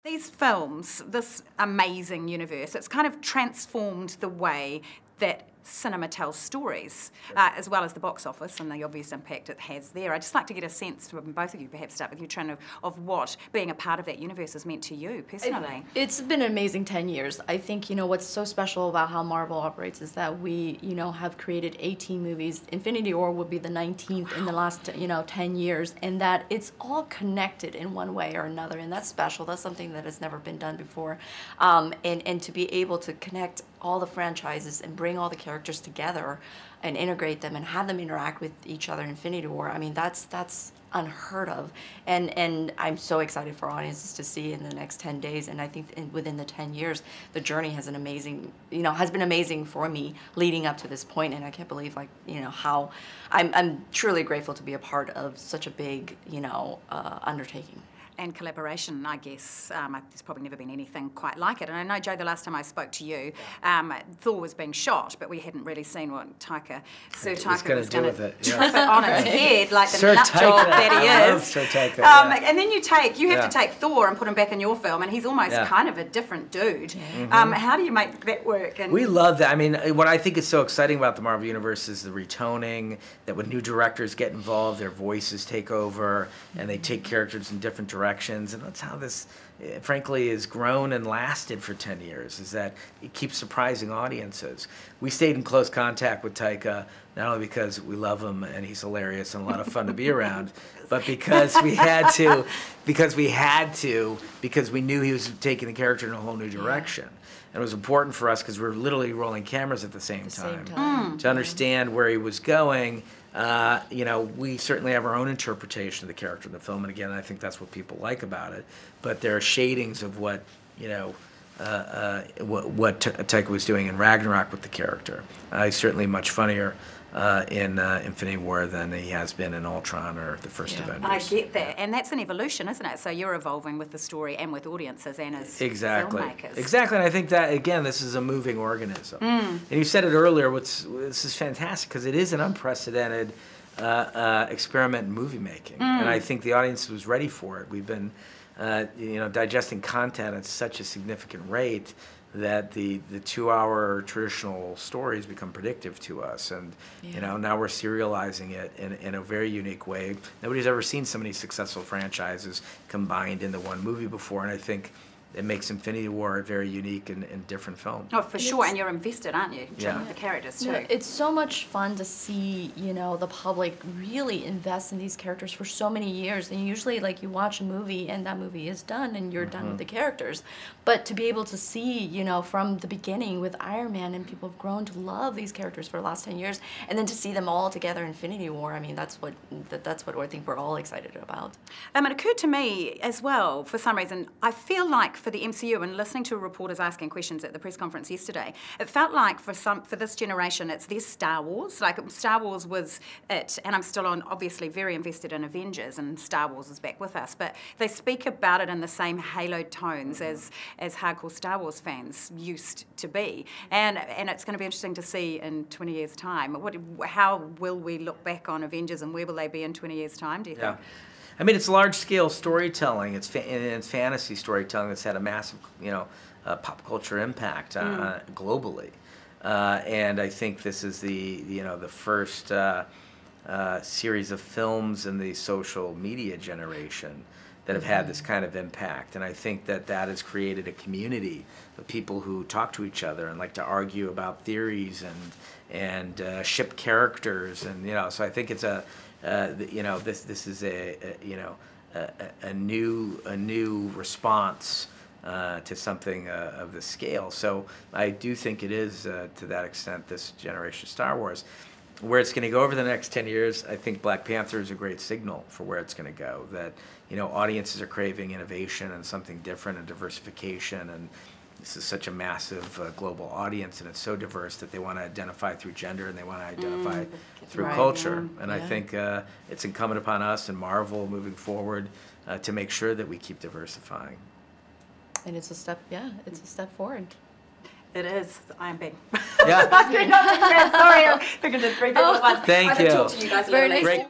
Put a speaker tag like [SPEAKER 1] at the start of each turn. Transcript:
[SPEAKER 1] These films, this amazing universe, it's kind of transformed the way that cinema tells stories, as well as the box office and the obvious impact it has there. I'd just like to get a sense from both of you, perhaps start with you, Trin, of what being a part of that universe has meant to you personally.
[SPEAKER 2] It's been an amazing 10 years. I think, what's so special about how Marvel operates is that we, have created 18 movies. Infinity War will be the 19th in the last, 10 years, and that it's all connected in one way or another, and that's special. That's something that has never been done before. And to be able to connect all the franchises and bring all the characters together and integrate them and have them interact with each other in Infinity War, I mean, that's unheard of. And I'm so excited for audiences to see in the next 10 days. And I think within the 10 years, the journey has an amazing, has been amazing for me leading up to this point. And I can't believe, how I'm truly grateful to be a part of such a big, undertaking.
[SPEAKER 1] And collaboration, I guess. There's probably never been anything quite like it. And I know, Joe, the last time I spoke to you, Thor was being shot, but we hadn't really seen what Taika was going to trip it on its head, like the nut job that he is.
[SPEAKER 3] Sir Taika,
[SPEAKER 1] and then you have to take Thor and put him back in your film, and he's almost kind of a different dude. How do you make that work? And
[SPEAKER 3] we love that. I mean, what I think is so exciting about the Marvel Universe is the retoning, that when new directors get involved, their voices take over, and they take characters in different directions. And that's how this, frankly, has grown and lasted for 10 years, is that it keeps surprising audiences. We stayed in close contact with Taika, not only because we love him and he's hilarious and a lot of fun to be around, but because we had to, because we knew he was taking the character in a whole new direction. And it was important for us because we were literally rolling cameras at the same time. To understand where he was going. We certainly have our own interpretation of the character in the film, and again, I think that's what people like about it. But there are shadings of what Taika was doing in Ragnarok with the character. He's certainly much funnier in Infinity War than he has been in Ultron or the first Avengers.
[SPEAKER 1] I get that, and that's an evolution, isn't it? So you're evolving with the story and with audiences and as filmmakers.
[SPEAKER 3] Exactly, and I think that, again, this is a moving organism. And you said it earlier, this is fantastic, because it is an unprecedented experiment in movie making, and I think the audience was ready for it. We've been digesting content at such a significant rate that the 2-hour traditional stories become predictive to us, and now we're serializing it in a very unique way. Nobody's ever seen so many successful franchises combined into one movie before, and I think it makes Infinity War a very unique and different film.
[SPEAKER 1] Oh, for sure, and you're invested, aren't you? With the characters too.
[SPEAKER 2] It's so much fun to see, the public really invest in these characters for so many years. And usually, you watch a movie and that movie is done and you're done with the characters. But to be able to see, from the beginning with Iron Man, and people have grown to love these characters for the last 10 years, and then to see them all together in Infinity War, I mean, that's what I think we're all excited about.
[SPEAKER 1] It occurred to me as well, for some reason, I feel like for the MCU, and listening to reporters asking questions at the press conference yesterday, it felt like for this generation, it's their Star Wars. Star Wars was it, and I'm still obviously very invested in Avengers, and Star Wars is back with us, but they speak about it in the same haloed tones as hardcore Star Wars fans used to be. And it's going to be interesting to see in 20 years' time. How will we look back on Avengers, and where will they be in 20 years' time, do you think?
[SPEAKER 3] I mean, it's large-scale storytelling. It's fantasy storytelling that's had a massive, pop culture impact globally. And I think this is the first series of films in the social media generation that have had this kind of impact. And I think that has created a community of people who talk to each other and like to argue about theories and ship characters, and so I think it's this is a new response to something of the scale. So I do think it is to that extent this generation of Star Wars. Where it's going to go over the next 10 years, I think Black Panther is a great signal for where it's going to go. That audiences are craving innovation and something different and diversification, and this is such a massive global audience, and it's so diverse that they want to identify through gender and they want to identify through culture. And I think it's incumbent upon us and Marvel moving forward to make sure that we keep diversifying.
[SPEAKER 2] And it's a step forward.
[SPEAKER 1] It is. I'm big.
[SPEAKER 3] Yeah.
[SPEAKER 1] Sorry, I'm thinking of 3 people at once.
[SPEAKER 3] Thank you.
[SPEAKER 1] I talk to you guys a little later.